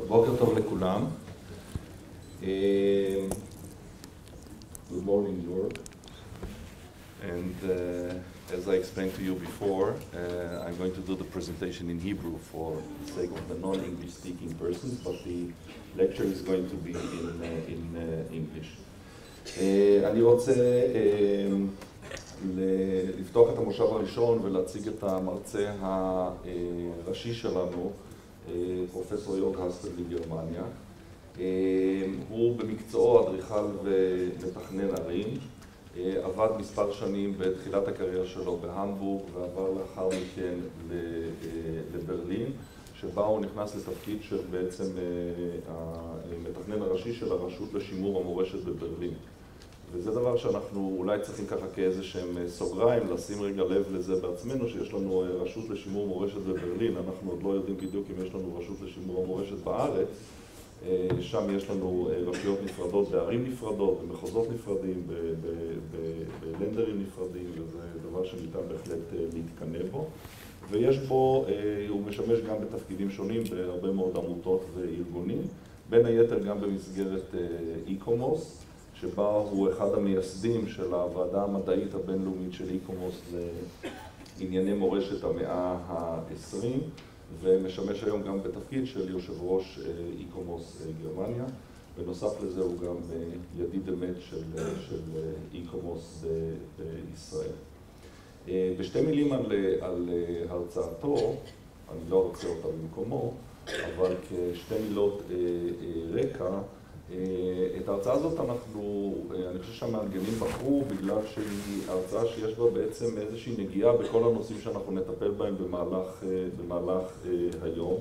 בוקר טוב לכולם. Good morning, Jörg. And as I explained to you before, I'm going to do the presentation in Hebrew for the sake of the non-English speaking persons, but the lecture is going to be in English. אני רוצה לפתוח את המושב הראשון ולהציג את המרצה הראשי שלנו, פרופסור יורג הספל מגרמניה. הוא במקצועו אדריכל ומתכנן ערים, עבד מספר שנים בתחילת הקריירה שלו בהמבורג ועבר לאחר מכן לברלין, שבה הוא נכנס לתפקיד של בעצם המתכנן הראשי של הרשות לשימור המורשת בברלין. וזה דבר שאנחנו אולי צריכים ככה כאיזה שהם סוגריים, לשים רגע לב לזה בעצמנו, שיש לנו רשות לשימור מורשת בברלין. אנחנו עוד לא יודעים בדיוק אם יש לנו רשות לשימור המורשת בארץ. שם יש לנו רשויות נפרדות בערים נפרדות, במחוזות נפרדים, בלנדרים נפרדים, וזה דבר שניתן בהחלט להתקנא בו. ויש בו, הוא משמש גם בתפקידים שונים בהרבה מאוד עמותות וארגונים, בין היתר גם במסגרת ICOMOS, שבה הוא אחד המייסדים של הוועדה המדעית הבינלאומית של ICOMOS לענייני מורשת המאה ה-20, ומשמש היום גם בתפקיד של יושב ראש ICOMOS גרמניה. בנוסף לזה הוא גם ידיד אמת של ICOMOS בישראל. בשתי מילים על הרצאתו, אני לא ארצה אותה במקומו, אבל כשתי מילות רקע, את ההרצאה הזאת אני חושב שהמארגנים בחרו בגלל שהיא הרצאה שיש בה בעצם איזושהי נגיעה בכל הנושאים שאנחנו נטפל בהם במהלך היום.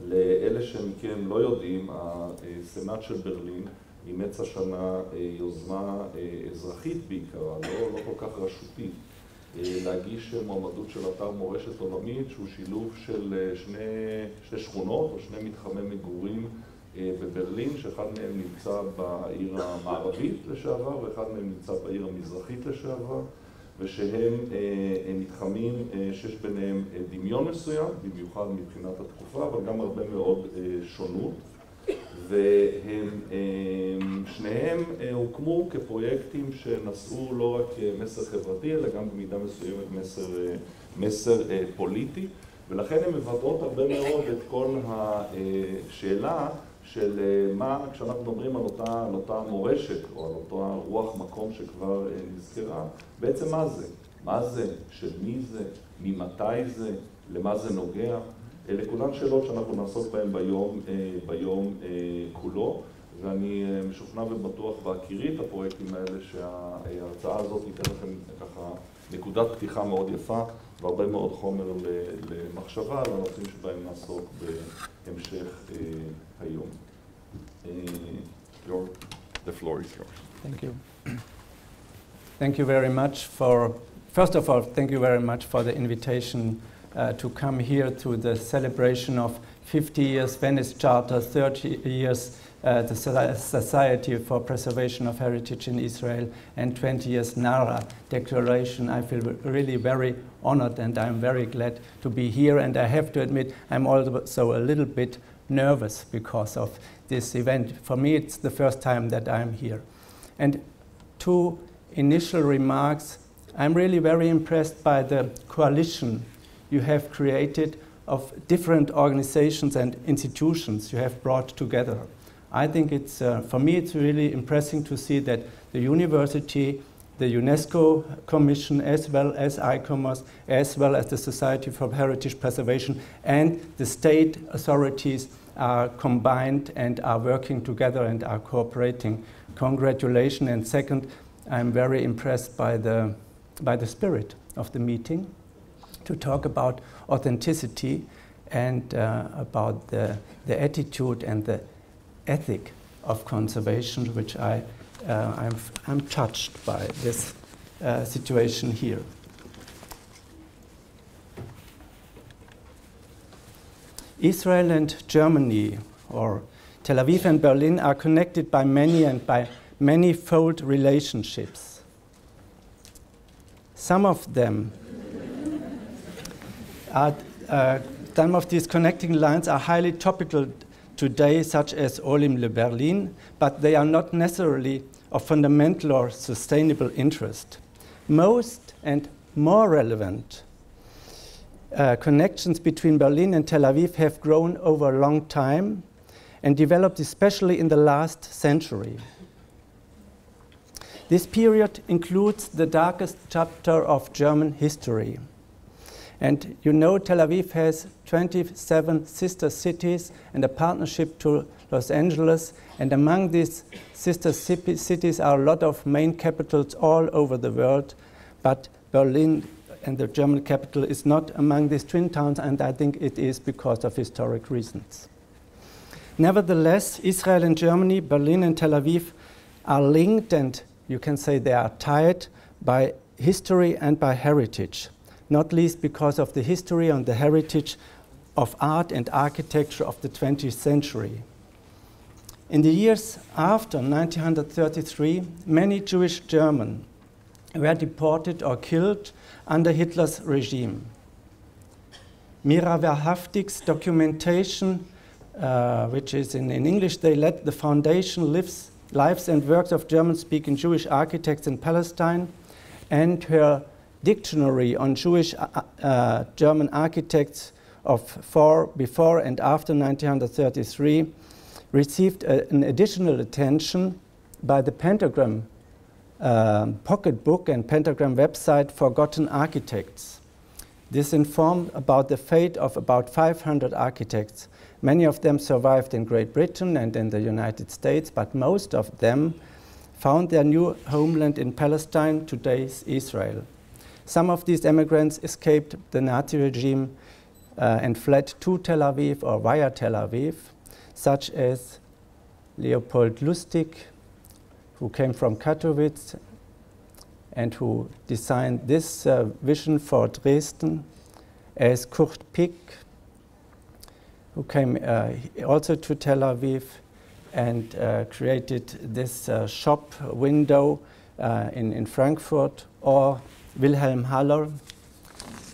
לאלה שמכם לא יודעים, הסנאט של ברלין אימץ השנה יוזמה אזרחית בעיקרה, לא כל כך רשותית, להגיש מועמדות של אתר מורשת עולמית שהוא שילוב של שני שכונות או שני מתחמי מגורים בברלין, שאחד מהם נמצא בעיר המערבית לשעבר ואחד מהם נמצא בעיר המזרחית לשעבר, ושהם מתחמים שיש ביניהם דמיון מסוים, במיוחד מבחינת התקופה, אבל גם הרבה מאוד שונות. והם שניהם הוקמו כפרויקטים שנשאו לא רק מסר חברתי, אלא גם במידה מסוימת מסר פוליטי, ולכן הם מבטאות הרבה מאוד את כל השאלה של מה, כשאנחנו מדברים על אותה מורשת או על אותה רוח מקום שכבר נזכרה, בעצם מה זה? מה זה? של מי זה? ממתי זה? למה זה נוגע? אלה כולן שאלות שאנחנו נעסוק בהן ביום כולו, ואני משוכנע ובטוח בהכירי את הפרויקטים האלה שההרצאה הזאת ניתן לכם ככה נקודת פתיחה מאוד יפה והרבה מאוד חומר למחשבה על הנושאים שבהם נעסוק בהמשך היום. The floor is yours. Thank you. Thank you very much first of all, thank you very much for the invitation to come here to the celebration of 50 years Venice Charter, 30 years the Society for Preservation of Heritage in Israel, and 20 years NARA Declaration. I feel really very honored and I'm very glad to be here, and I have to admit I'm also a little bit nervous because of this event. For me it's the first time that I'm here. And two initial remarks. I'm really very impressed by the coalition you have created of different organizations and institutions you have brought together. I think it's, for me, it's really impressive to see that the university, the UNESCO Commission, as well as ICOMOS, as well as the Society for Heritage Preservation, and the state authorities are combined and are working together and are cooperating. Congratulations. And second, I'm very impressed by the spirit of the meeting, to talk about authenticity and about the attitude and the ethic of conservation, which I'm touched by this situation here. Israel and Germany, or Tel Aviv and Berlin, are connected by many and by manifold relationships. Some of them some of these connecting lines are highly topical today, such as Olim le Berlin, but they are not necessarily of fundamental or sustainable interest. Most and more relevant connections between Berlin and Tel Aviv have grown over a long time and developed especially in the last century. This period includes the darkest chapter of German history. And you know, Tel Aviv has 27 sister cities and a partnership to Los Angeles. And among these sister cities are a lot of main capitals all over the world. But Berlin and the German capital is not among these twin towns, and I think it is because of historic reasons. Nevertheless, Israel and Germany, Berlin and Tel Aviv are linked, and you can say they are tied by history and by heritage, not least because of the history and the heritage of art and architecture of the 20th century. In the years after 1933, many Jewish Germans were deported or killed under Hitler's regime. Mira Verhaftig's documentation, which is in English, They Let the Foundation Lives and Works of German-Speaking Jewish Architects in Palestine, and her dictionary on Jewish German architects before and after 1933 received an additional attention by the Pentagram pocketbook and Pentagram website Forgotten Architects. This informed about the fate of about 500 architects. Many of them survived in Great Britain and in the United States, but most of them found their new homeland in Palestine, today's Israel. Some of these immigrants escaped the Nazi regime and fled to Tel Aviv or via Tel Aviv, such as Leopold Lustig, who came from Katowice and who designed this vision for Dresden, as Kurt Pick, who came also to Tel Aviv and created this shop window in Frankfurt, or Wilhelm Haller,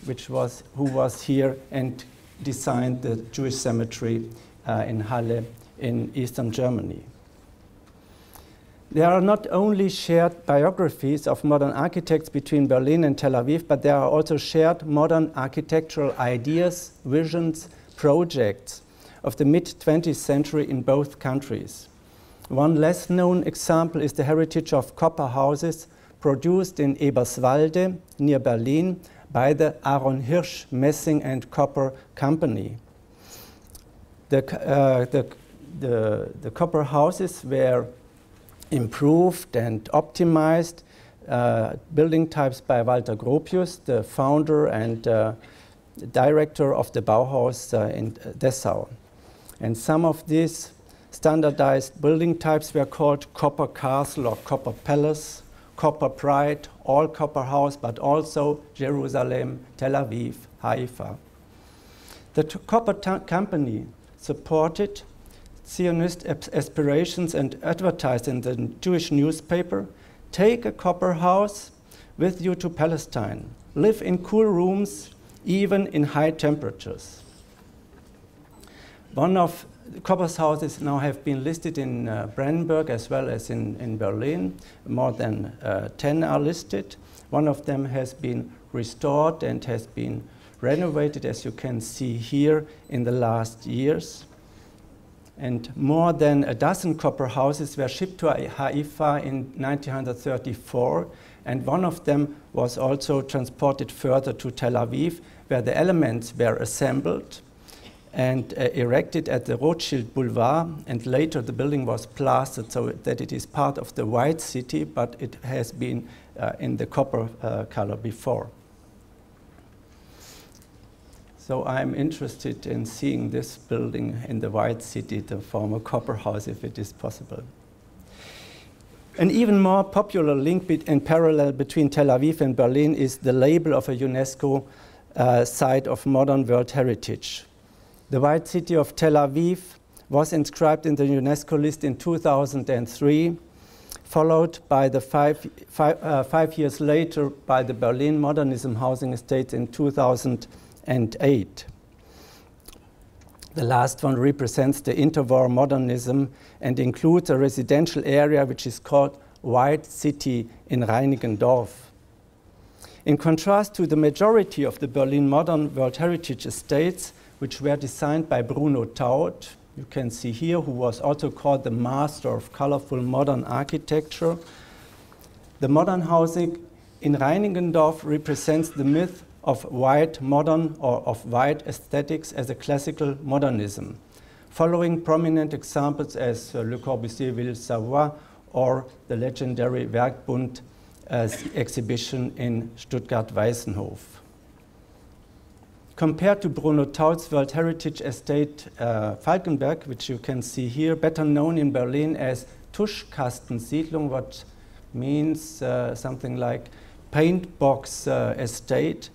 who was here and designed the Jewish cemetery in Halle in eastern Germany. There are not only shared biographies of modern architects between Berlin and Tel Aviv, but there are also shared modern architectural ideas, visions, projects of the mid-20th century in both countries. One less known example is the heritage of copper houses produced in Eberswalde, near Berlin, by the Aaron Hirsch Messing and Copper Company. The copper houses were improved and optimized building types by Walter Gropius, the founder and director of the Bauhaus in Dessau. And some of these standardized building types were called Copper Castle or Copper Palace, Copper Pride, All Copper House, but also Jerusalem, Tel Aviv, Haifa. The Copper Company supported Zionist aspirations and advertised in the Jewish newspaper, "Take a copper house with you to Palestine. Live in cool rooms, even in high temperatures." One of the copper houses now have been listed in Brandenburg as well as in Berlin. More than 10 are listed. One of them has been restored and has been renovated, as you can see here, in the last years. And more than a dozen copper houses were shipped to Haifa in 1934, and one of them was also transported further to Tel Aviv, where the elements were assembled and erected at the Rothschild Boulevard, and later the building was plastered so that it is part of the white city, but it has been in the copper color before. So I'm interested in seeing this building in the white city, the former copper house, if it is possible. An even more popular link in parallel between Tel Aviv and Berlin is the label of a UNESCO site of modern world heritage. The white city of Tel Aviv was inscribed in the UNESCO list in 2003, followed by the five years later by the Berlin Modernism housing estate in 2008. The last one represents the interwar modernism and includes a residential area which is called White City in Reinickendorf. In contrast to the majority of the Berlin modern World Heritage estates, which were designed by Bruno Taut, you can see here, who was also called the master of colorful modern architecture, the modern housing in Reinickendorf represents the myth of white modern or of white aesthetics as a classical modernism, following prominent examples as Le Corbusier Ville-Savoie or the legendary Werkbund exhibition in Stuttgart-Weißenhof. Compared to Bruno Taut's World Heritage Estate Falkenberg, which you can see here, better known in Berlin as Tuschkastensiedlung, what means something like paint box estate,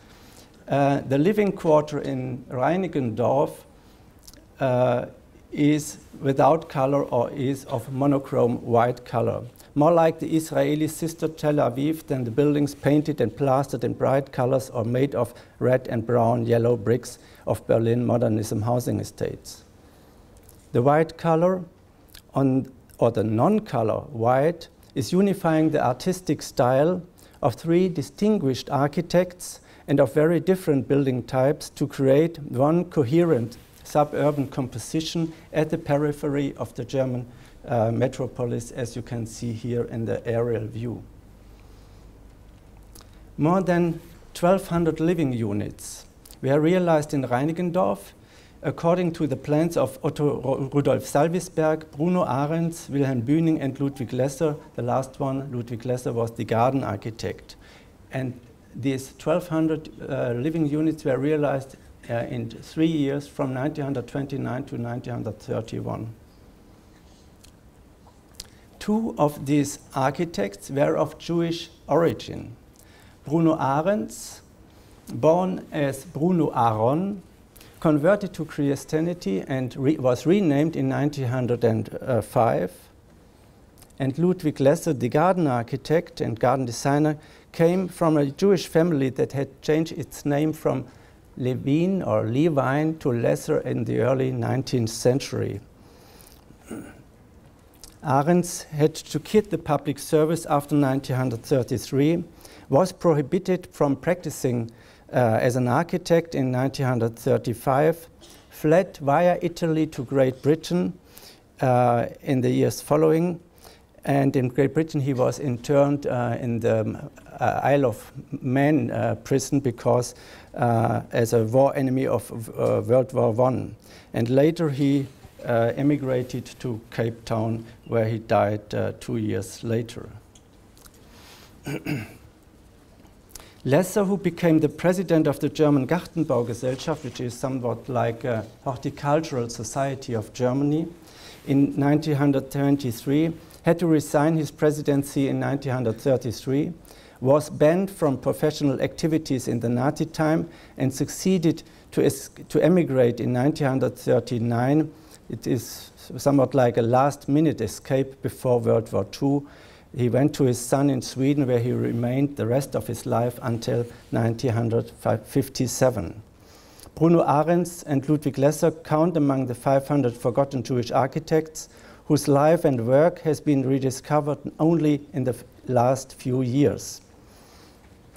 the living quarter in Reinickendorf is without color or is of monochrome white color. More like the Israeli sister Tel Aviv than the buildings painted and plastered in bright colors or made of red and brown yellow bricks of Berlin modernism housing estates. The white color or the non-color white is unifying the artistic style of three distinguished architects and of very different building types to create one coherent suburban composition at the periphery of the German metropolis, as you can see here in the aerial view. More than 1,200 living units were realized in Reinickendorf according to the plans of Otto Rudolf Salvisberg, Bruno Ahrens, Wilhelm Bühning, and Ludwig Lesser. The last one, Ludwig Lesser, was the garden architect. And these 1,200 living units were realized in 3 years, from 1929 to 1931. Two of these architects were of Jewish origin. Bruno Ahrens, born as Bruno Aaron, converted to Christianity and was renamed in 1905. And Ludwig Lesser, the garden architect and garden designer, came from a Jewish family that had changed its name from Levine or Levine to Lesser in the early 19th century. Ahrens had to quit the public service after 1933, was prohibited from practicing as an architect in 1935, fled via Italy to Great Britain in the years following, and in Great Britain he was interned in the Isle of Man prison because as a war enemy of World War I. And later he emigrated to Cape Town, where he died 2 years later. Lesser, who became the president of the German Gartenbaugesellschaft, which is somewhat like a horticultural society of Germany, in 1923, had to resign his presidency in 1933, was banned from professional activities in the Nazi time, and succeeded to emigrate in 1939. It is somewhat like a last-minute escape before World War II. He went to his son in Sweden, where he remained the rest of his life until 1957. Bruno Ahrens and Ludwig Lesser count among the 500 forgotten Jewish architects whose life and work has been rediscovered only in the last few years.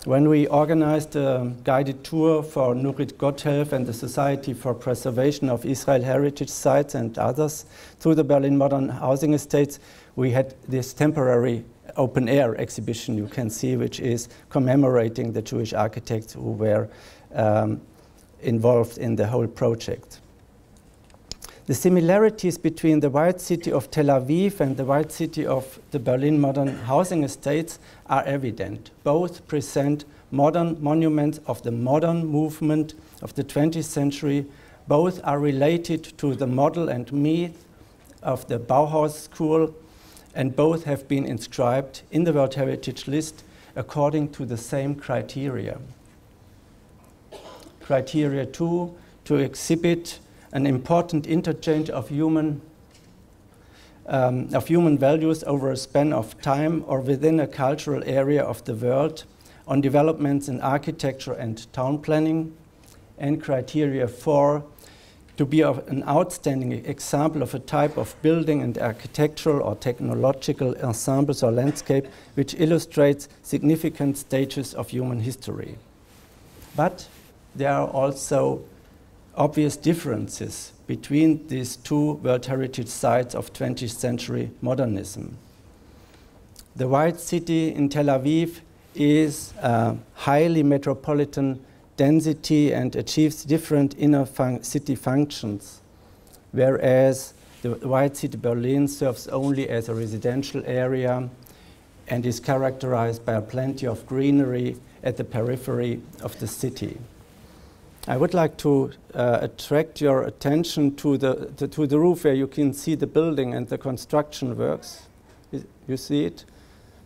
When we organized a guided tour for Nurit Gotthelf and the Society for Preservation of Israel Heritage Sites and others through the Berlin Modern Housing Estates, we had this temporary open-air exhibition you can see, which is commemorating the Jewish architects who were involved in the whole project. The similarities between the White City of Tel Aviv and the White City of the Berlin Modern Housing Estates are evident. Both present modern monuments of the modern movement of the 20th century. Both are related to the model and myth of the Bauhaus school, and both have been inscribed in the World Heritage List according to the same criteria. Criteria 2, to exhibit an important interchange of human values over a span of time or within a cultural area of the world, on developments in architecture and town planning. And criteria 4, to be an outstanding example of a type of building and architectural or technological ensembles or landscape which illustrates significant stages of human history. But there are also obvious differences between these two World Heritage sites of 20th century modernism. The White City in Tel Aviv is highly metropolitan density and achieves different inner city functions, whereas the White City Berlin serves only as a residential area and is characterized by plenty of greenery at the periphery of the city. I would like to attract your attention to the roof where you can see the building and the construction works. You see it?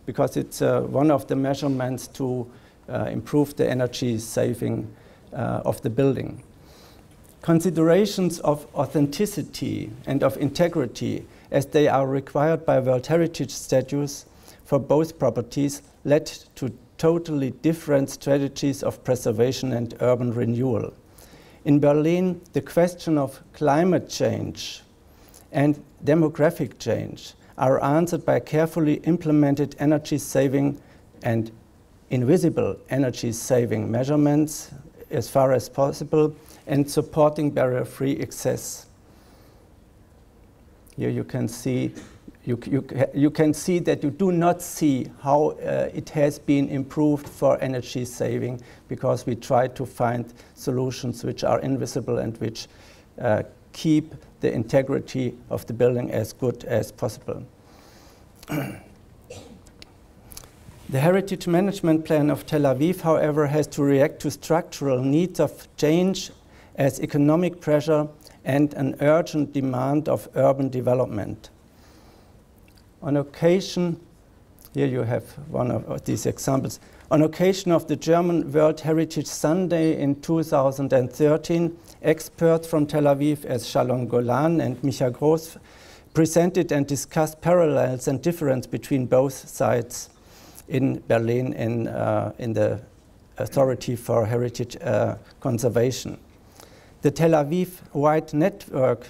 Because it's one of the measurements to improve the energy saving of the building. Considerations of authenticity and of integrity, as they are required by World Heritage status for both properties, led to totally different strategies of preservation and urban renewal. In Berlin, the question of climate change and demographic change are answered by carefully implemented energy-saving and invisible energy-saving measurements as far as possible and supporting barrier-free access. Here you can see you can see that you do not see how it has been improved for energy saving, because we try to find solutions which are invisible and which keep the integrity of the building as good as possible. The Heritage Management Plan of Tel Aviv, however, has to react to structural needs of change as economic pressure and an urgent demand of urban development. On occasion, here you have one of these examples, on occasion of the German World Heritage Sunday in 2013, experts from Tel Aviv as Shalom Golan and Micha Groß presented and discussed parallels and difference between both sites in Berlin in the Authority for Heritage Conservation. The Tel Aviv White Network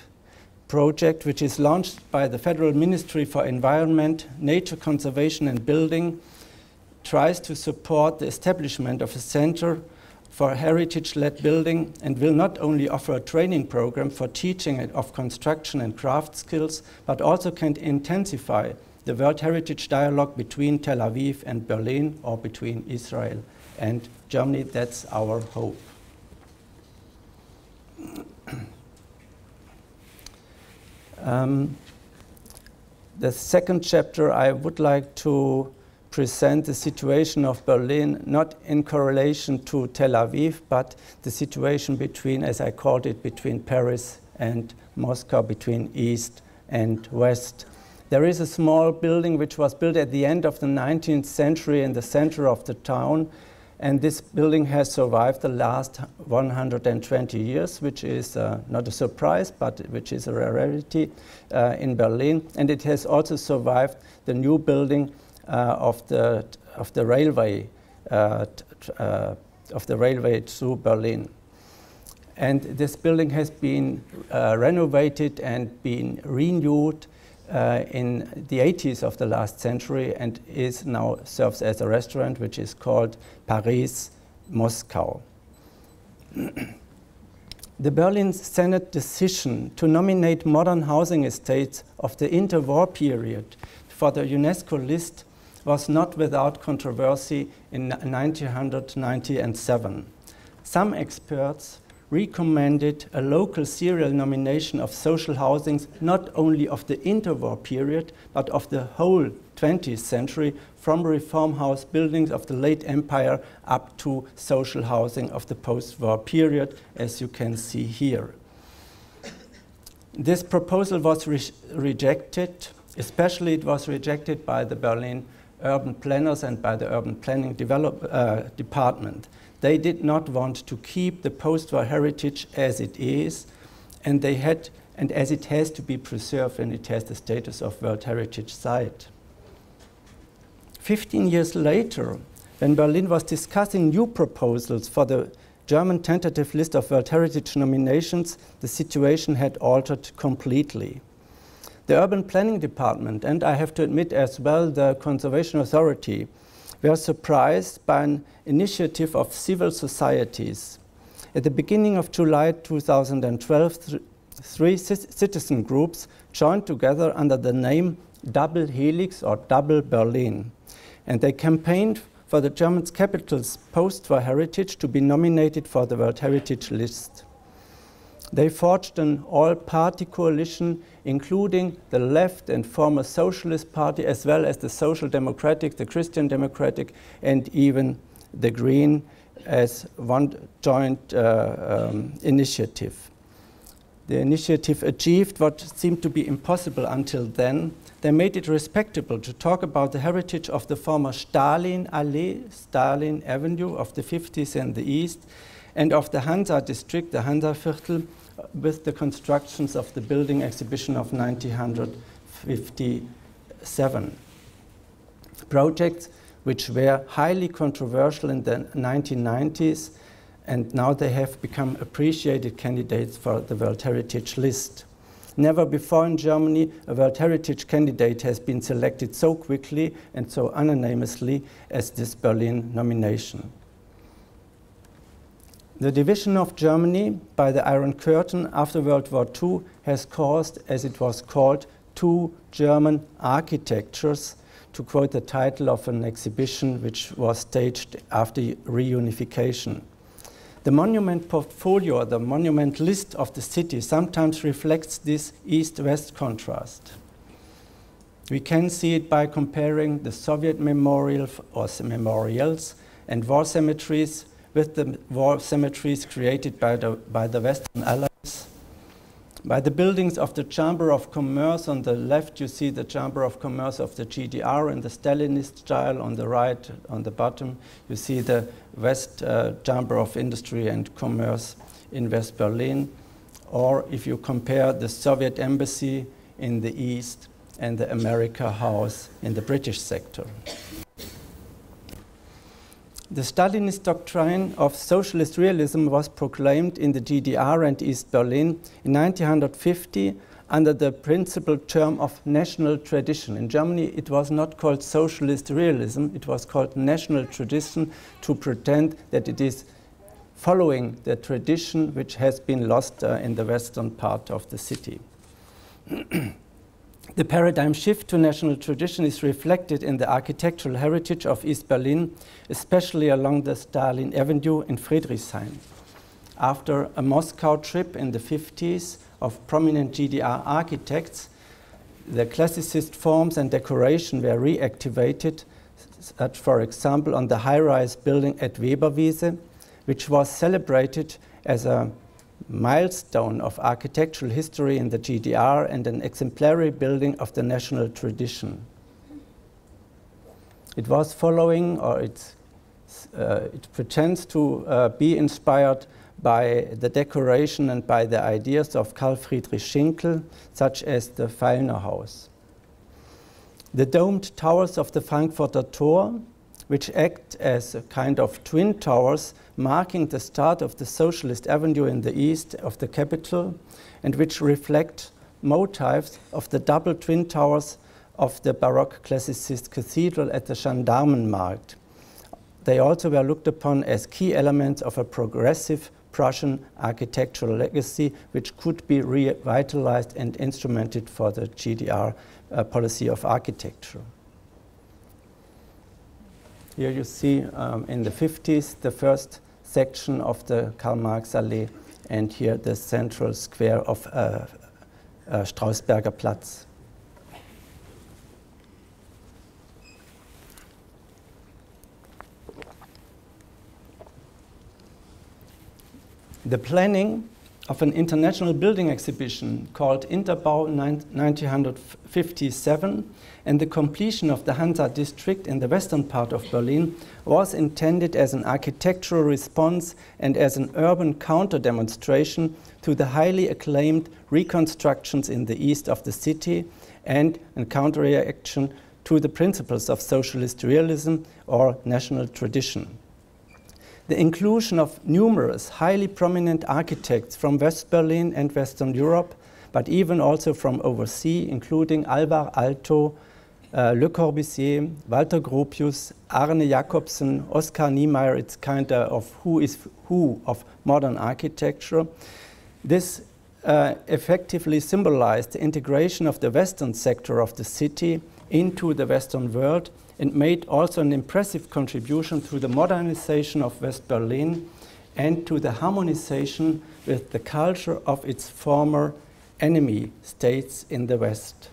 project, which is launched by the Federal Ministry for Environment, Nature Conservation and Building, tries to support the establishment of a center for heritage-led building and will not only offer a training program for teaching of construction and craft skills, but also can intensify the World Heritage dialogue between Tel Aviv and Berlin, or between Israel and Germany. That's our hope. The second chapter, I would like to present the situation of Berlin, not in correlation to Tel Aviv, but the situation between, as I called it, between Paris and Moscow, between East and West. There is a small building which was built at the end of the 19th century in the center of the town, and this building has survived the last 120 years, which is not a surprise, but which is a rarity in Berlin. And it has also survived the new building of the railway through Berlin. And this building has been renovated and been renewed in the 80s of the last century, and is now serves as a restaurant, which is called Paris Moscow. The Berlin Senate decision to nominate modern housing estates of the interwar period for the UNESCO list was not without controversy in 1997. Some experts recommended a local serial nomination of social housings not only of the interwar period, but of the whole 20th century, from reform house buildings of the late empire up to social housing of the post-war period, as you can see here. This proposal was rejected, especially it was rejected by the Berlin urban planners and by the urban planning department. They did not want to keep the post-war heritage as it is, and as it has to be preserved, and it has the status of World Heritage Site. 15 years later, when Berlin was discussing new proposals for the German tentative list of World Heritage nominations, the situation had altered completely. The Urban Planning Department, and I have to admit as well the Conservation Authority, were surprised by an initiative of civil societies. At the beginning of July 2012, three citizen groups joined together under the name Double Helix or Double Berlin, and they campaigned for the German capital's post-war heritage to be nominated for the World Heritage List. They forged an all-party coalition, including the left and former Socialist Party, as well as the Social Democratic, the Christian Democratic, and even the Green as one joint initiative. The initiative achieved what seemed to be impossible until then. They made it respectable to talk about the heritage of the former Stalin Allee, Stalin Avenue of the 50s in the east, and of the Hansa district, the Hansaviertel, with the constructions of the building exhibition of 1957. Projects which were highly controversial in the 1990s, and now they have become appreciated candidates for the World Heritage List. Never before in Germany a World Heritage candidate has been selected so quickly and so unanimously as this Berlin nomination. The division of Germany by the Iron Curtain after World War II has caused, as it was called, two German architectures, to quote the title of an exhibition which was staged after reunification. The monument portfolio, the monument list of the city, sometimes reflects this east-west contrast. We can see it by comparing the Soviet memorial or memorials and war cemeteries with the war cemeteries created by the Western Allies. By the buildings of the Chamber of Commerce, on the left you see the Chamber of Commerce of the GDR in the Stalinist style. On the right, on the bottom, you see the West Chamber of Industry and Commerce in West Berlin. Or if you compare the Soviet embassy in the east and the America House in the British sector. The Stalinist doctrine of socialist realism was proclaimed in the GDR and East Berlin in 1950 under the principal term of national tradition. In Germany, it was not called socialist realism, it was called national tradition, to pretend that it is following the tradition which has been lost in the western part of the city. The paradigm shift to national tradition is reflected in the architectural heritage of East Berlin, especially along the Stalin Avenue in Friedrichshain. After a Moscow trip in the 50s of prominent GDR architects, the classicist forms and decoration were reactivated, such for example on the high-rise building at Weberwiese, which was celebrated as a milestone of architectural history in the GDR and an exemplary building of the national tradition. It was following, or it pretends to be inspired by the decoration and by the ideas of Karl Friedrich Schinkel, such as the Feilner House. The domed towers of the Frankfurter Tor, which act as a kind of twin towers marking the start of the Socialist Avenue in the east of the capital, and which reflect motifs of the double twin towers of the Baroque classicist cathedral at the Gendarmenmarkt. They also were looked upon as key elements of a progressive Prussian architectural legacy which could be revitalized and instrumented for the GDR policy of architecture. Here you see in the 50s the first section of the Karl Marx Allee, and here the central square of Strausberger Platz. The planning of an international building exhibition called Interbau 1957 and the completion of the Hansa district in the western part of Berlin was intended as an architectural response and as an urban counter-demonstration to the highly acclaimed reconstructions in the east of the city and a counter-reaction to the principles of socialist realism or national tradition. The inclusion of numerous highly prominent architects from West Berlin and Western Europe, but even also from overseas, including Alvar Aalto, Le Corbusier, Walter Gropius, Arne Jacobsen, Oskar Niemeyer. It's kind of who is who of modern architecture. This effectively symbolized the integration of the Western sector of the city into the Western world, and made also an impressive contribution to the modernization of West Berlin and to the harmonization with the culture of its former enemy states in the West.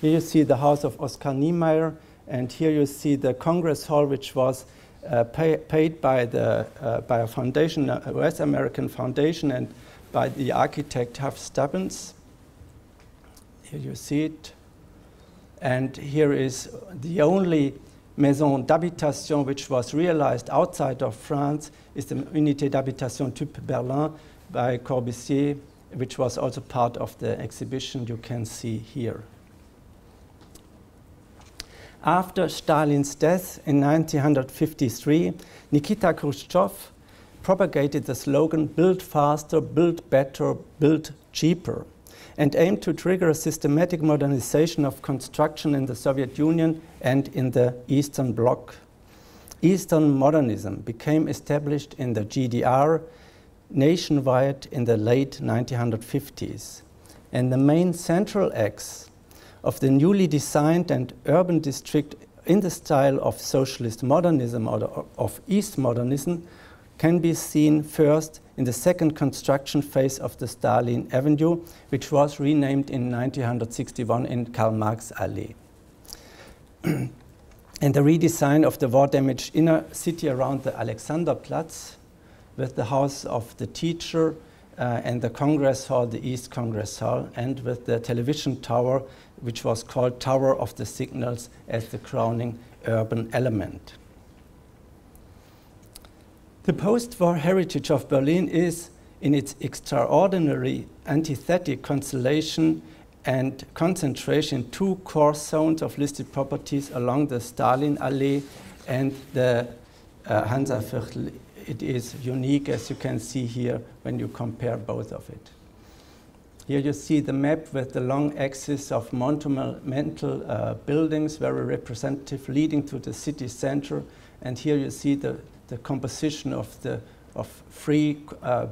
Here you see the house of Oskar Niemeyer, and here you see the Congress Hall, which was paid by a foundation, a West American foundation, and by the architect Huff Stubbins. Here you see it. And here is the only maison d'habitation which was realized outside of France, is the Unité d'habitation type Berlin by Corbusier, which was also part of the exhibition you can see here. After Stalin's death in 1953, Nikita Khrushchev propagated the slogan, "Build faster, build better, build cheaper," and aimed to trigger a systematic modernization of construction in the Soviet Union and in the Eastern Bloc. Eastern modernism became established in the GDR nationwide in the late 1950s. And the main central acts of the newly designed and urban district in the style of socialist modernism or of East modernism can be seen first in the second construction phase of the Stalin Avenue, which was renamed in 1961 in Karl Marx Allee. And the redesign of the war-damaged inner city around the Alexanderplatz, with the house of the teacher and the Congress Hall, the East Congress Hall, and with the television tower, which was called Tower of the Signals as the crowning urban element. The post-war heritage of Berlin is, in its extraordinary antithetic constellation and concentration, two core zones of listed properties along the Stalin Allee and the Hansaviertel. It is unique, as you can see here, when you compare both of it. Here you see the map with the long axis of monumental buildings, very representative, leading to the city center. And here you see the composition of free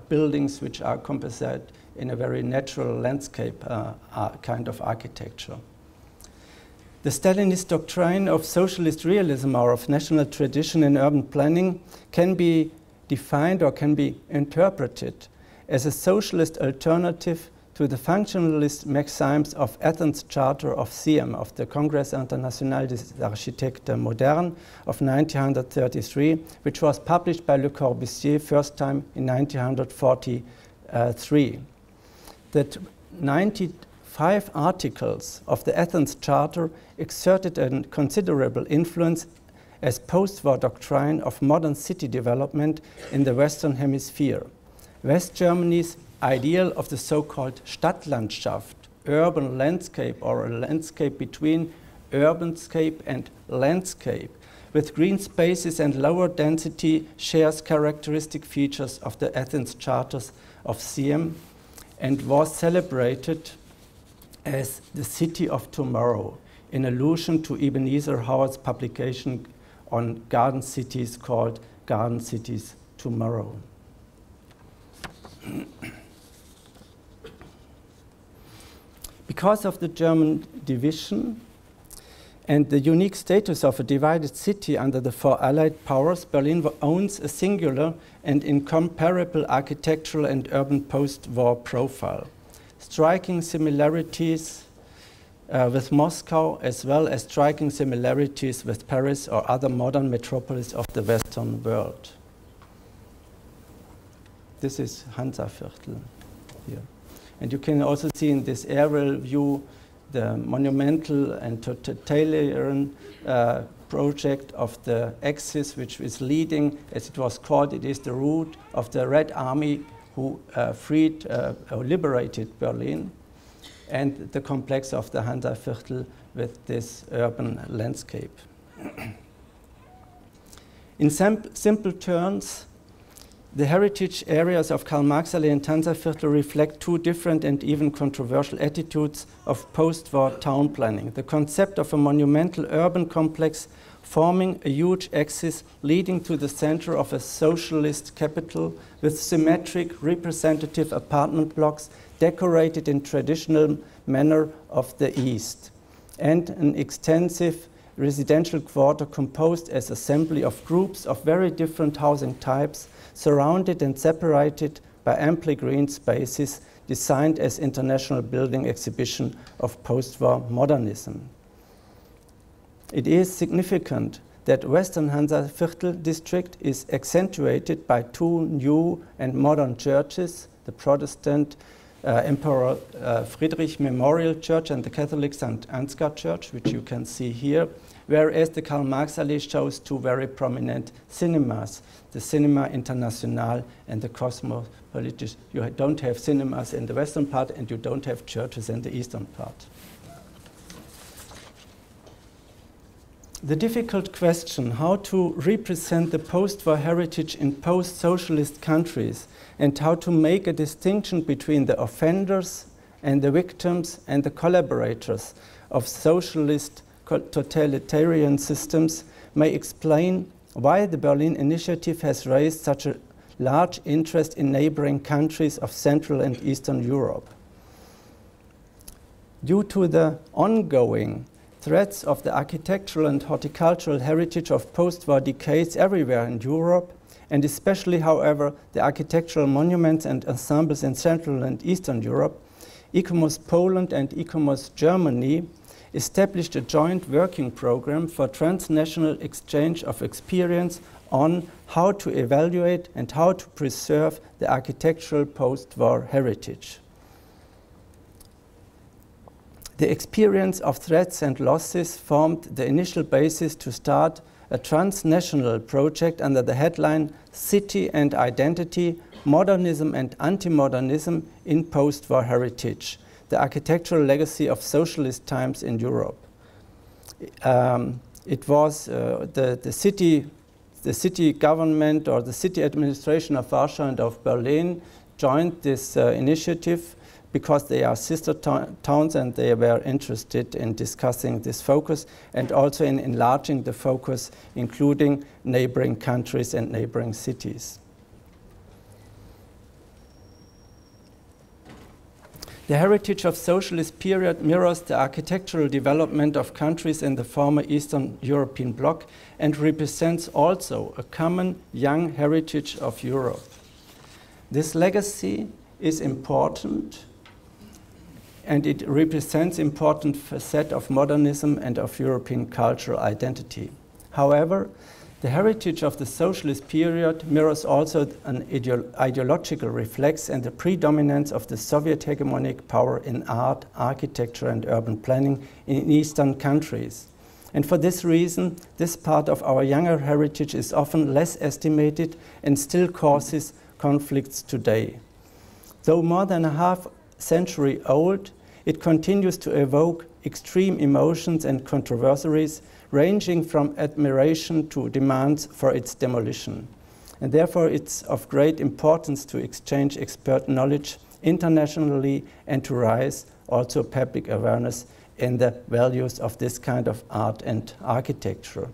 buildings which are composite in a very natural landscape kind of architecture. The Stalinist doctrine of socialist realism or of national tradition in urban planning can be defined or can be interpreted as a socialist alternative to the functionalist maxims of Athens Charter of CM, of the Congrès International des Architectes Modernes of 1933, which was published by Le Corbusier first time in 1943. That 95 articles of the Athens Charter exerted a considerable influence as post-war doctrine of modern city development in the Western Hemisphere. West Germany's ideal of the so-called Stadtlandschaft, urban landscape, or a landscape between urbanscape and landscape, with green spaces and lower density, shares characteristic features of the Athens Charters of CM and was celebrated as the city of tomorrow, in allusion to Ebenezer Howard's publication on garden cities called Garden Cities Tomorrow. Because of the German division and the unique status of a divided city under the four Allied powers, Berlin owns a singular and incomparable architectural and urban post-war profile. Striking similarities with Moscow, as well as striking similarities with Paris or other modern metropolis of the Western world. This is Hansaviertel here. And you can also see in this aerial view the monumental and totalitarian project of the Axis, which is leading, as it was called, it is the route of the Red Army who freed or liberated Berlin, and the complex of the Hansaviertel with this urban landscape. In simple terms, the heritage areas of Karl-Marx-Allee and Hansa-Viertel reflect two different and even controversial attitudes of post-war town planning. The concept of a monumental urban complex forming a huge axis leading to the center of a socialist capital with symmetric representative apartment blocks decorated in traditional manner of the East, and an extensive residential quarter composed as assembly of groups of very different housing types, surrounded and separated by amply green spaces designed as international building exhibition of post-war modernism. It is significant that Western Hansa-Viertel district is accentuated by two new and modern churches, the Protestant Emperor Friedrich Memorial Church and the Catholic St. Ansgar Church, which you can see here, whereas the Karl-Marx-Allee shows two very prominent cinemas, the Cinema International and the Cosmopolitan. You don't have cinemas in the western part and you don't have churches in the eastern part. The difficult question how to represent the post-war heritage in post-socialist countries and how to make a distinction between the offenders and the victims and the collaborators of socialist totalitarian systems may explain why the Berlin Initiative has raised such a large interest in neighboring countries of Central and Eastern Europe. Due to the ongoing threats of the architectural and horticultural heritage of post-war decades everywhere in Europe, and especially, however, the architectural monuments and ensembles in Central and Eastern Europe, ICOMOS Poland and ICOMOS Germany established a joint working program for transnational exchange of experience on how to evaluate and how to preserve the architectural post-war heritage. The experience of threats and losses formed the initial basis to start a transnational project under the headline City and Identity, Modernism and Anti-Modernism in Post-War Heritage, the architectural legacy of socialist times in Europe. It was the city government or the city administration of Warsaw and of Berlin joined this initiative because they are sister towns and they were interested in discussing this focus and also in enlarging the focus, including neighboring countries and neighboring cities. The heritage of socialist period mirrors the architectural development of countries in the former Eastern European bloc and represents also a common young heritage of Europe. This legacy is important and it represents important facet of modernism and of European cultural identity. However, the heritage of the socialist period mirrors also an ideological reflex and the predominance of the Soviet hegemonic power in art, architecture and urban planning in Eastern countries. And for this reason, this part of our younger heritage is often less estimated and still causes conflicts today. Though more than a half century old, it continues to evoke extreme emotions and controversies ranging from admiration to demands for its demolition. And therefore it's of great importance to exchange expert knowledge internationally and to raise also public awareness in the values of this kind of art and architecture.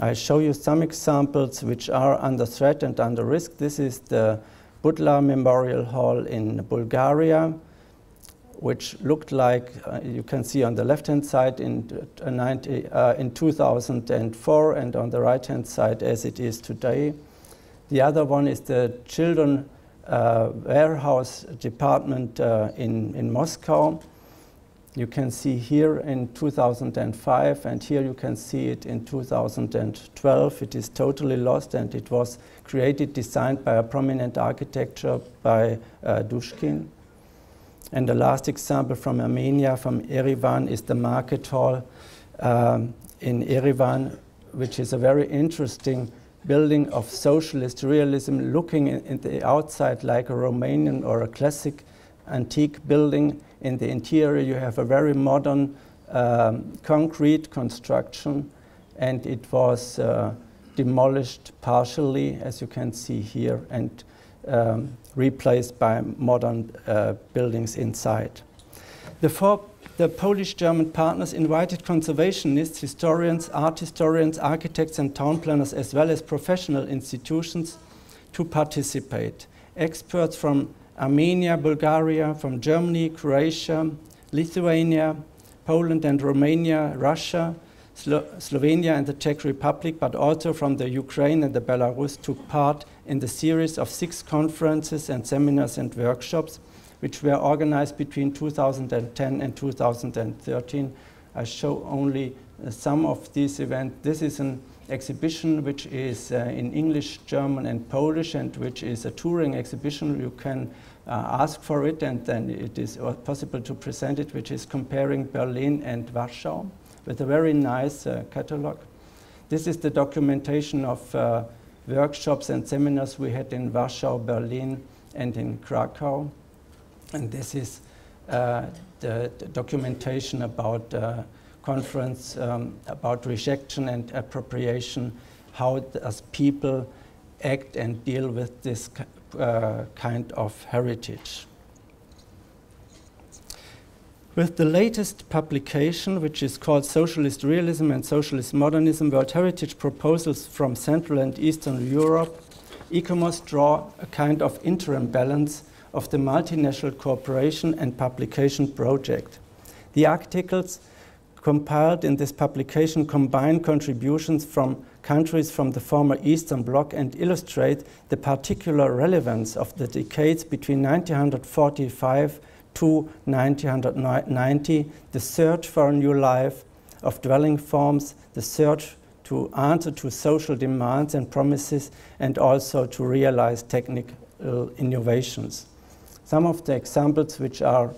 I'll show you some examples which are under threat and under risk. This is the Budla Memorial Hall in Bulgaria, which looked like, you can see on the left-hand side in 2004 and on the right-hand side as it is today. The other one is the Children Warehouse Department in Moscow. You can see here in 2005 and here you can see it in 2012. It is totally lost and it was created, designed by a prominent architecture by Dushkin. And the last example from Armenia, from Yerevan, is the Market Hall in Yerevan, which is a very interesting building of socialist realism, looking in the outside like a Romanian or a classic antique building. In the interior, you have a very modern concrete construction, and it was demolished partially, as you can see here, and replaced by modern buildings inside. The Polish-German partners invited conservationists, historians, art historians, architects and town planners, as well as professional institutions to participate. Experts from Armenia, Bulgaria, from Germany, Croatia, Lithuania, Poland and Romania, Russia, Slovenia and the Czech Republic, but also from the Ukraine and the Belarus, took part in the series of 6 conferences and seminars and workshops which were organized between 2010 and 2013. I show only some of these events. This is an exhibition which is in English, German and Polish, and which is a touring exhibition. You can ask for it, and then it is possible to present it, which is comparing Berlin and Warsaw with a very nice catalog. This is the documentation of workshops and seminars we had in Warsaw, Berlin and in Krakow. And this is the documentation about conference about rejection and appropriation, how does people act and deal with this kind of heritage. With the latest publication, which is called Socialist Realism and Socialist Modernism, World Heritage Proposals from Central and Eastern Europe, ICOMOS draw a kind of interim balance of the multinational cooperation and publication project. The articles compiled in this publication combine contributions from countries from the former Eastern Bloc and illustrate the particular relevance of the decades between 1945 to 1990, the search for a new life of dwelling forms, the search to answer to social demands and promises, and also to realize technical innovations. Some of the examples which are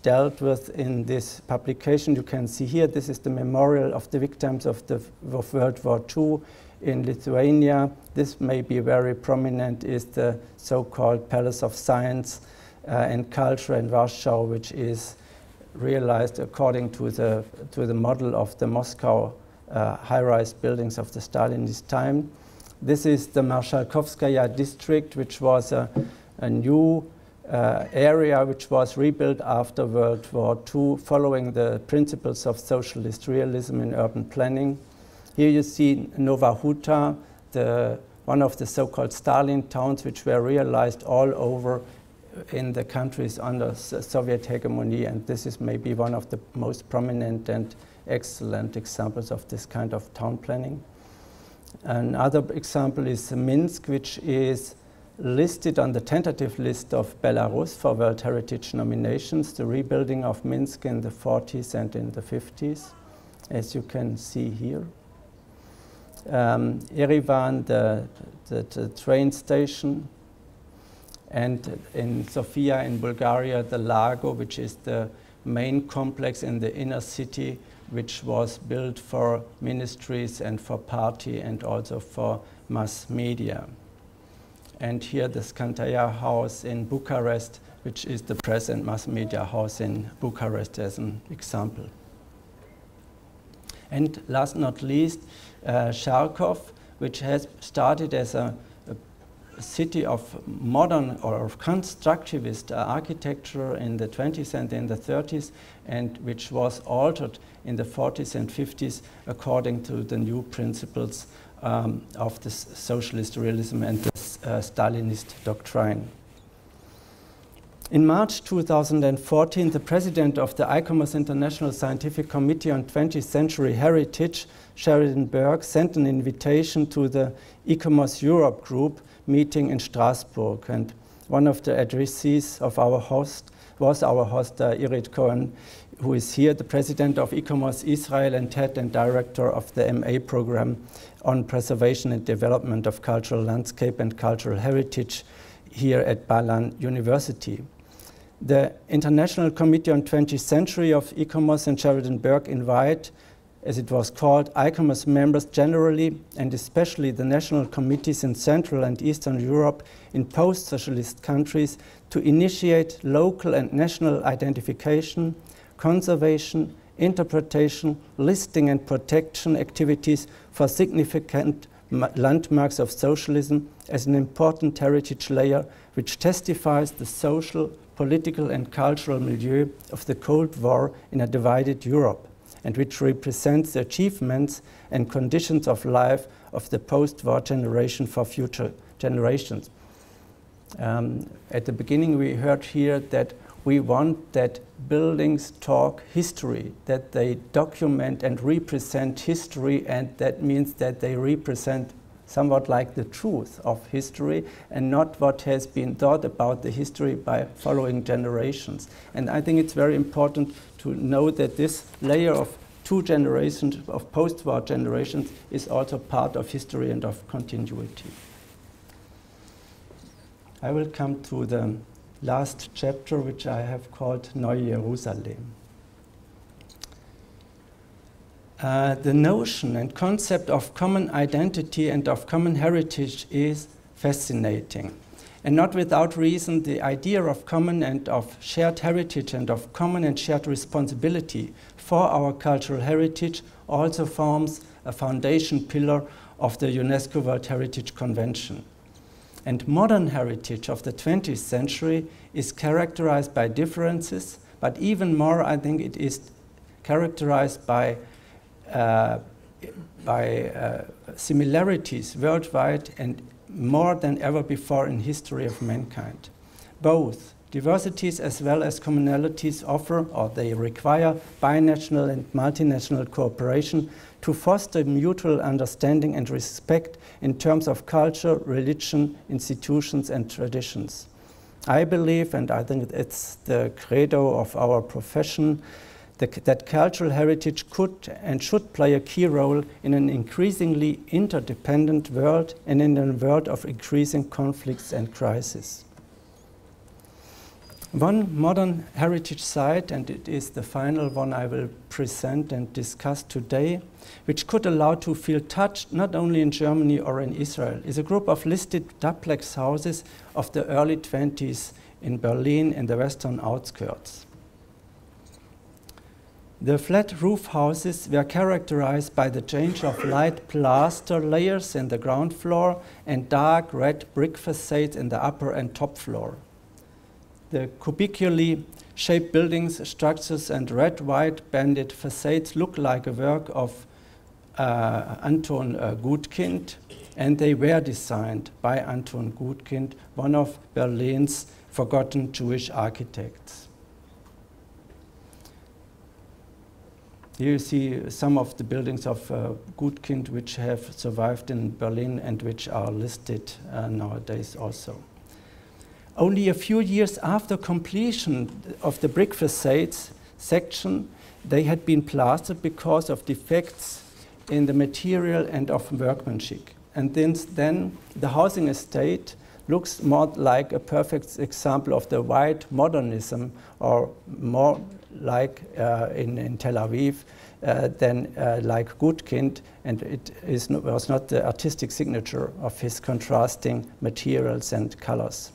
dealt with in this publication you can see here. This is the memorial of the victims of World War II in Lithuania. This may be very prominent, is the so-called Palace of Science and Culture in Warsaw, which is realized according to the model of the Moscow high-rise buildings of the Stalinist time. This is the Marshalkovskaya district, which was a new area which was rebuilt after World War II, following the principles of socialist realism in urban planning. Here you see Nova Huta, one of the so-called Stalin towns, which were realized all over in the countries under Soviet hegemony, and this is maybe one of the most prominent and excellent examples of this kind of town planning. Another example is Minsk, which is listed on the tentative list of Belarus for World Heritage nominations, the rebuilding of Minsk in the 40s and in the 50s, as you can see here. Yerevan, the train station, and in Sofia in Bulgaria, the Lago, which is the main complex in the inner city, which was built for ministries and for party and also for mass media. And here the Skantaia house in Bucharest, which is the press and mass media house in Bucharest as an example. And last not least, Charkov, which has started as a city of modern or of constructivist architecture in the 20s and in the 30s, and which was altered in the 40s and 50s according to the new principles of the socialist realism and the Stalinist doctrine. In March 2014, the president of the ICOMOS International Scientific Committee on 20th Century Heritage, Sheridan Berg, sent an invitation to the ICOMOS Europe group meeting in Strasbourg, and one of the addressees of our host was our host, Irit Cohen, who is here, the president of ICOMOS Israel and head and director of the MA program on preservation and development of cultural landscape and cultural heritage here at Bar-Ilan University. The International Committee on 20th Century of ICOMOS and Sheridan Berg invite, as it was called, ICOMOS members generally, and especially the national committees in Central and Eastern Europe in post-socialist countries, to initiate local and national identification, conservation, interpretation, listing and protection activities for significant landmarks of socialism as an important heritage layer which testifies the social, political and cultural milieu of the Cold War in a divided Europe, and which represents the achievements and conditions of life of the post-war generation for future generations. At the beginning we heard here that we want that buildings talk history, that they document and represent history, and that means that they represent somewhat like the truth of history and not what has been thought about the history by following generations. And I think it's very important to know that this layer of two generations, of post-war generations, is also part of history and of continuity. I will come to the last chapter, which I have called Neue Jerusalem. The notion and concept of common identity and of common heritage is fascinating. And not without reason, the idea of common and of shared heritage and of common and shared responsibility for our cultural heritage also forms a foundation pillar of the UNESCO World Heritage Convention. And modern heritage of the 20th century is characterized by differences, but even more, I think it is characterized by similarities worldwide and more than ever before in history of mankind. Both diversities as well as commonalities offer, or they require, binational and multinational cooperation to foster mutual understanding and respect in terms of culture, religion, institutions and traditions. I believe, and I think it's the credo of our profession, that cultural heritage could and should play a key role in an increasingly interdependent world and in a world of increasing conflicts and crises. One modern heritage site, and it is the final one I will present and discuss today, which could allow to feel touched not only in Germany or in Israel, is a group of listed duplex houses of the early 20s in Berlin in the western outskirts. The flat roof houses were characterized by the change of light plaster layers in the ground floor and dark red brick facades in the upper and top floor. The cubically shaped buildings, structures and red-white banded facades look like a work of Anton Gutkind, and they were designed by Anton Gutkind, one of Berlin's forgotten Jewish architects. Here you see some of the buildings of Gutkind which have survived in Berlin and which are listed nowadays also. Only a few years after completion of the brick facades section, they had been plastered because of defects in the material and of workmanship. And since then, the housing estate looks more like a perfect example of the white modernism, or more like in Tel Aviv than like Gutkind, and it was not the artistic signature of his contrasting materials and colors.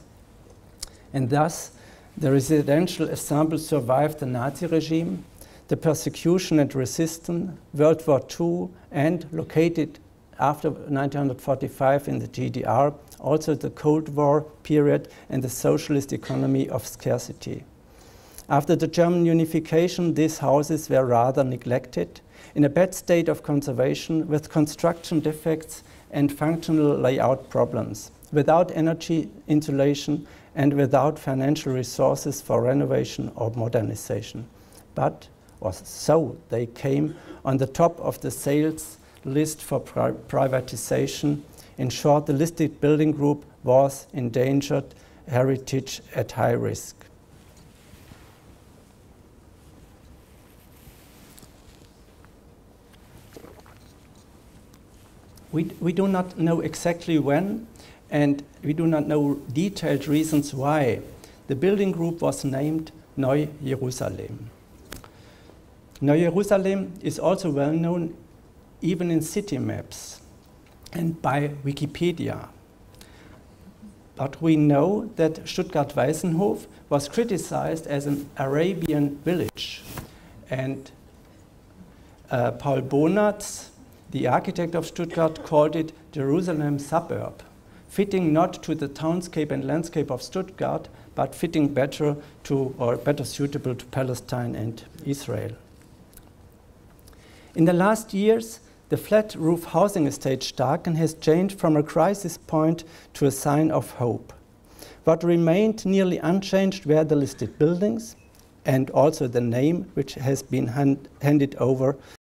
And thus, the residential ensemble survived the Nazi regime, the persecution and resistance, World War II, and located after 1945 in the GDR, also the Cold War period and the socialist economy of scarcity. After the German unification, these houses were rather neglected, in a bad state of conservation, with construction defects and functional layout problems, without energy insulation and without financial resources for renovation or modernization. But, or so they came on the top of the sales list for privatization. In short, the listed building group was endangered heritage at high risk. We do not know exactly when, and we do not know detailed reasons why the building group was named Neue Jerusalem. Neue Jerusalem is also well known even in city maps and by Wikipedia. But we know that Stuttgart-Weißenhof was criticized as an Arabian village, and Paul Bonatz, the architect of Stuttgart, called it Jerusalem suburb, fitting not to the townscape and landscape of Stuttgart, but fitting better to, or better suitable to Palestine and Israel. In the last years, the flat roof housing estate Starken has changed from a crisis point to a sign of hope. What remained nearly unchanged were the listed buildings and also the name which has been handed over